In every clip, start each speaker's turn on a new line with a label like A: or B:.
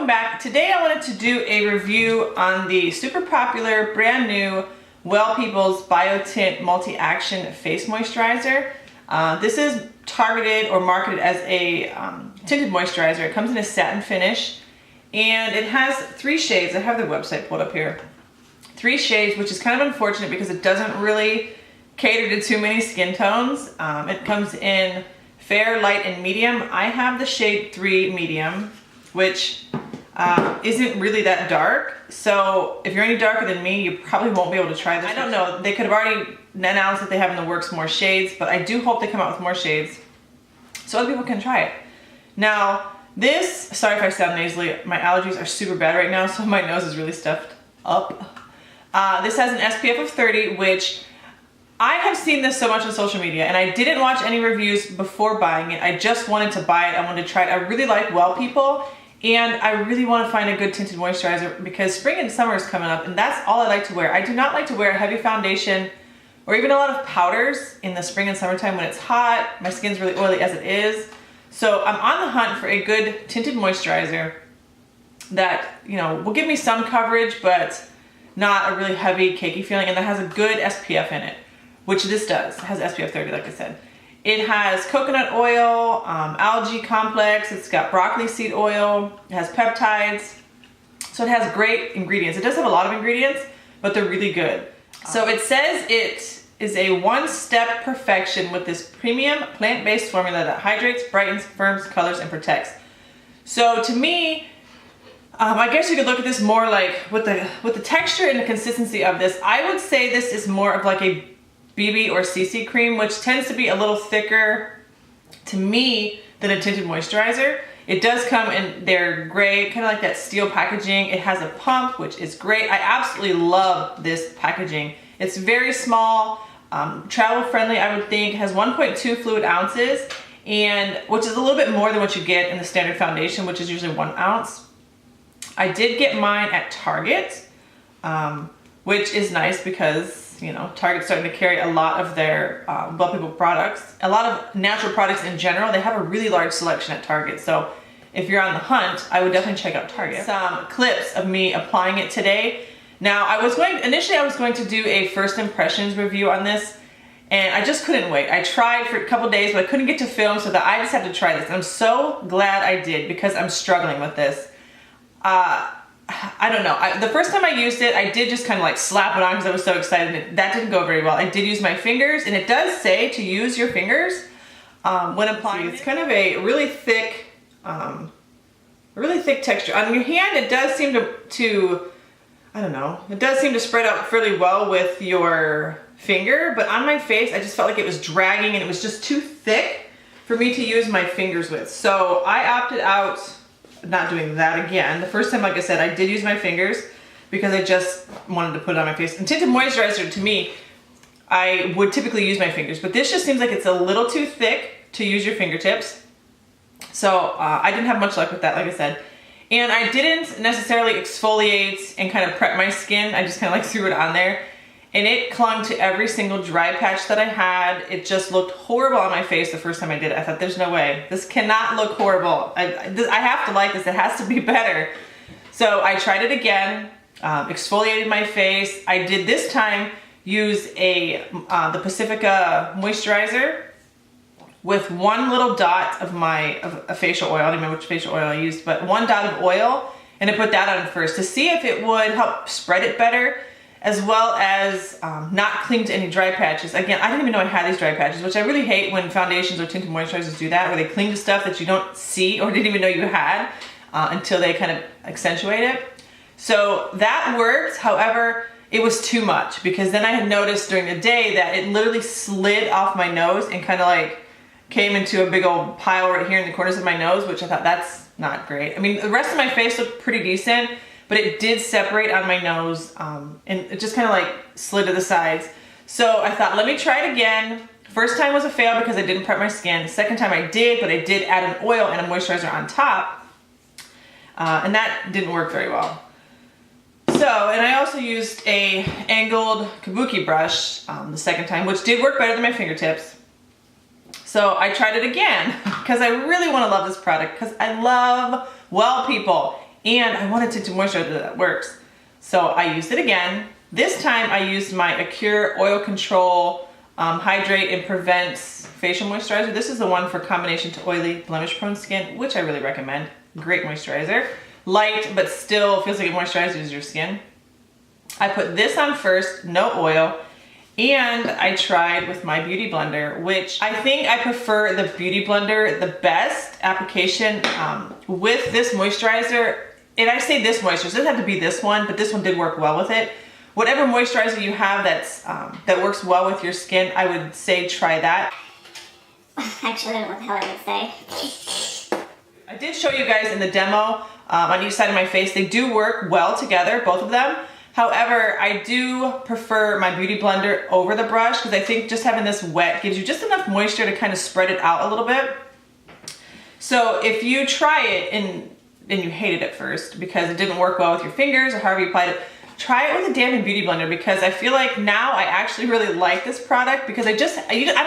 A: back. Today I wanted to do a review on the super popular brand new Well People's Bio Tint Multi-Action Face Moisturizer. This is targeted or marketed as a tinted moisturizer. It comes in a satin finish and it has 3 shades. I have their website pulled up here. 3 shades, which is kind of unfortunate because it doesn't really cater to too many skin tones. It comes in fair, light, and medium. I have the shade 3 medium, which isn't really that dark. So if you're any darker than me, you probably won't be able to try this. I don't know, they could have already announced that they have in the works more shades, but I do hope they come out with more shades so other people can try it. Now this, sorry if I sound nasally, my allergies are super bad right now, so my nose is really stuffed up. This has an SPF of 30, which I have seen this so much on social media, and I didn't watch any reviews before buying it. I just wanted to buy it. I wanted to try it. I really like Well People, and I really want to find a good tinted moisturizer because spring and summer is coming up, and that's all I like to wear. I do not like to wear heavy foundation or even a lot of powders in the spring and summertime when it's hot. My skin's really oily as it is. So I'm on the hunt for a good tinted moisturizer that, you know, will give me some coverage, but not a really heavy, cakey feeling, and that has a good SPF in it, which this does. It has SPF 30, like I said. It has coconut oil, algae complex, it's got broccoli seed oil, it has peptides. So it has great ingredients. It does have a lot of ingredients, but they're really good. So it says it is a one-step perfection with this premium plant-based formula that hydrates, brightens, firms, colors, and protects. So to me, I guess you could look at this more like with the texture and the consistency of this. I would say this is more of like a BB or CC cream, which tends to be a little thicker to me than a tinted moisturizer. It does come in their gray, kind of like that steel packaging. It has a pump, which is great. I absolutely love this packaging. It's very small, travel friendly, I would think. It has 1.2 fluid ounces, and which is a little bit more than what you get in the standard foundation, which is usually 1 ounce. I did get mine at Target, which is nice because, you know, Target's starting to carry a lot of their Well People products, a lot of natural products in general. They have a really large selection at Target. So if you're on the hunt, I would definitely check out Target. Some clips of me applying it today. Now initially I was going to do a first impressions review on this, and I just couldn't wait. I tried for a couple days, but I couldn't get to film, so that I just had to try this. And I'm so glad I did because I'm struggling with this. I don't know. The first time I used it, I did just kind of like slap it on because I was so excited. That didn't go very well. I did use my fingers, and it does say to use your fingers when applying. It's kind of a really thick texture. On your hand, it does seem to I don't know. It does seem to spread out fairly well with your finger, but on my face, I just felt like it was dragging and it was just too thick for me to use my fingers with. So I opted out not doing that again. The first time, like I said, I did use my fingers because I just wanted to put it on my face. And tinted moisturizer, to me, I would typically use my fingers, but this just seems like it's a little too thick to use your fingertips. So I didn't have much luck with that, like I said. And I didn't necessarily exfoliate and kind of prep my skin. I just kind of like threw it on there. And it clung to every single dry patch that I had. It just looked horrible on my face the first time I did it. I thought, there's no way. This cannot look horrible. I have to like this. It has to be better. So I tried it again, exfoliated my face. I did this time use the Pacifica moisturizer with 1 little dot of a facial oil. I don't remember which facial oil I used, but 1 dot of oil. And I put that on first to see if it would help spread it better, as well as not cling to any dry patches. Again, I didn't even know I had these dry patches, which I really hate when foundations or tinted moisturizers do that, where they cling to stuff that you don't see or didn't even know you had until they kind of accentuate it. So that worked. However, it was too much because then I had noticed during the day that it literally slid off my nose and kind of like came into a big old pile right here in the corners of my nose, which I thought, that's not great. I mean, the rest of my face looked pretty decent, but it did separate on my nose and it just kind of like slid to the sides. So I thought, let me try it again. First time was a fail because I didn't prep my skin. The second time I did, but I did add an oil and a moisturizer on top. And that didn't work very well. So, and I also used a angled kabuki brush the second time, which did work better than my fingertips. So I tried it again because I really want to love this product because I love Well People. and I wanted tinted moisturizer that works. So I used it again. This time I used my Acure Oil Control Hydrate and Prevents Facial Moisturizer. This is the one for combination to oily, blemish prone skin, which I really recommend. Great moisturizer. Light, but still feels like it moisturizes your skin. I put this on first, no oil, and I tried with my Beauty Blender, which I think I prefer the Beauty Blender, the best application with this moisturizer. And I say this moisturizer, it doesn't have to be this one, but this one did work well with it. Whatever moisturizer you have that works well with your skin, I would say try that.
B: Actually, I don't know what the hell I would say.
A: I did show you guys in the demo on each side of my face. They do work well together, both of them. However, I do prefer my Beauty Blender over the brush because I think just having this wet gives you just enough moisture to kind of spread it out a little bit. So if you try it and you hate it at first because it didn't work well with your fingers or however you applied it, try it with a dampened Beauty Blender, because I feel like now I actually really like this product because I don't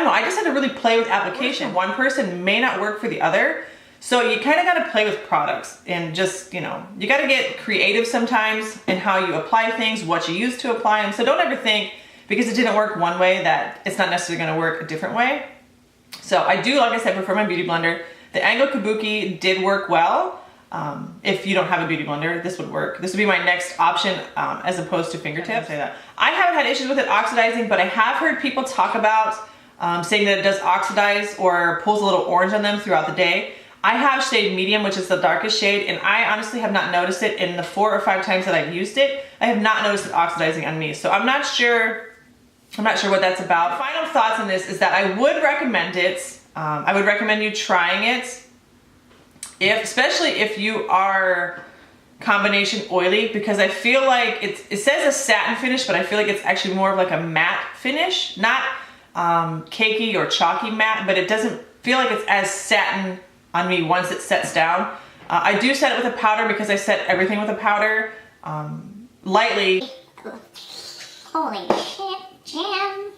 A: know, I just had to really play with application. One person may not work for the other. So you kind of got to play with products and just, you know, you got to get creative sometimes in how you apply things, what you use to apply them. So don't ever think because it didn't work one way that it's not necessarily going to work a different way. So I do, like I said, prefer my Beauty Blender. The Angle Kabuki did work well. If you don't have a Beauty Blender, this would work. This would be my next option as opposed to fingertips. Say that. I haven't had issues with it oxidizing, but I have heard people talk about saying that it does oxidize or pulls a little orange on them throughout the day. I have shade medium, which is the darkest shade, and I honestly have not noticed it in the 4 or 5 times that I've used it. I have not noticed it oxidizing on me, so I'm not sure what that's about. Final thoughts on this is that I would recommend it. I would recommend you trying it, especially if you are combination oily, because I feel like it says a satin finish, but I feel like it's actually more of like a matte finish, not cakey or chalky matte, but it doesn't feel like it's as satin on me once it sets down. I do set it with a powder because I set everything with a powder lightly.
B: Holy shit, Jam.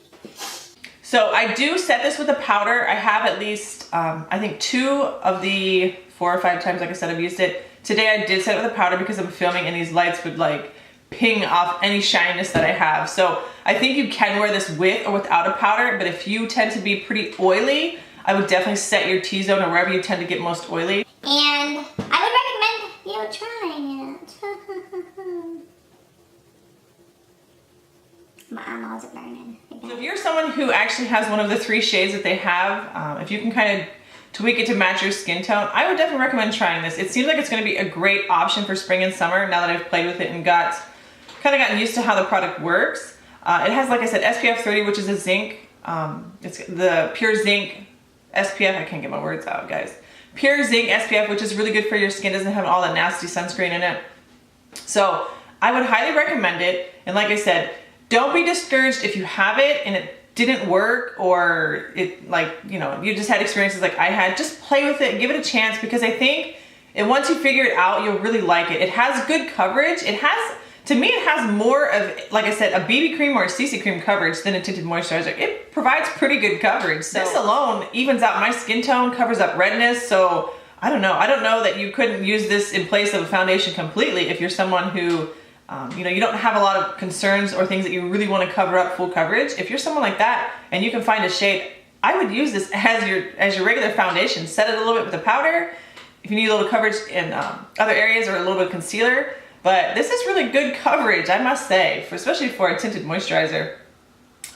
A: So I do set this with a powder. I have at least, I think 2 of the 4 or 5 times, like I said, I've used it. Today I did set it with a powder because I'm filming and these lights would like ping off any shininess that I have. So I think you can wear this with or without a powder, but if you tend to be pretty oily, I would definitely set your T-zone or wherever you tend to get most oily.
B: And I would recommend you trying it. My eyeballs are burning.
A: So if you're someone who actually has one of the 3 shades that they have, if you can kind of tweak it to match your skin tone, I would definitely recommend trying this. It seems like it's going to be a great option for spring and summer now that I've played with it and kind of gotten used to how the product works. It has, like I said, SPF 30, which is a zinc. It's the Pure Zinc SPF. I can't get my words out, guys. Pure Zinc SPF, which is really good for your skin. Doesn't have all that nasty sunscreen in it. So I would highly recommend it. And like I said, don't be discouraged if you have it and it didn't work, or it, like, you know, you just had experiences like I had. Just play with it, give it a chance, because I think once you figure it out, you'll really like it. It has good coverage. It has, to me, it has more of, like I said, a BB cream or a CC cream coverage than a tinted moisturizer. It provides pretty good coverage. So this alone evens out my skin tone, covers up redness. So I don't know that you couldn't use this in place of a foundation completely if you're someone who, you know, you don't have a lot of concerns or things that you really want to cover up full coverage. If you're someone like that and you can find a shade, I would use this as your regular foundation. Set it a little bit with a powder if you need a little coverage in other areas, or a little bit of concealer. But this is really good coverage, I must say, especially for a tinted moisturizer.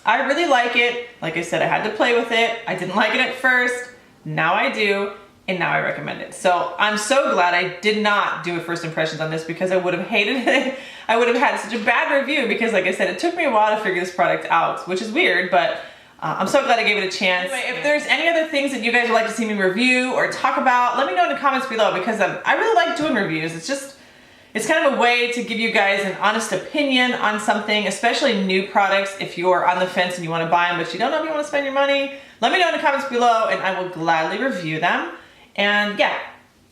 A: I really like it. Like I said, I had to play with it. I didn't like it at first. Now I do. And now I recommend it. So I'm so glad I did not do a first impressions on this, because I would have hated it. I would have had such a bad review because, like I said, it took me a while to figure this product out, which is weird, but I'm so glad I gave it a chance. Anyway, if there's any other things that you guys would like to see me review or talk about, let me know in the comments below, because I really like doing reviews. It's kind of a way to give you guys an honest opinion on something, especially new products. If you're on the fence and you want to buy them, but you don't know if you want to spend your money, let me know in the comments below and I will gladly review them. And yeah,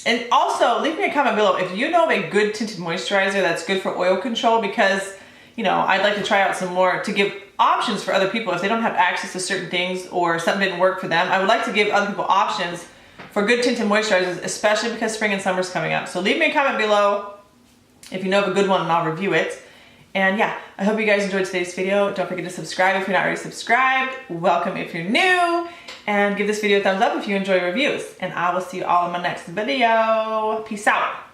A: and also leave me a comment below if you know of a good tinted moisturizer that's good for oil control, because, you know, I'd like to try out some more to give options for other people if they don't have access to certain things or something didn't work for them. I would like to give other people options for good tinted moisturizers, especially because spring and summer's coming up. So leave me a comment below. if you know of a good one, I'll review it. And yeah, I hope you guys enjoyed today's video. Don't forget to subscribe if you're not already subscribed. Welcome if you're new. And give this video a thumbs up if you enjoy reviews. And I will see you all in my next video. Peace out.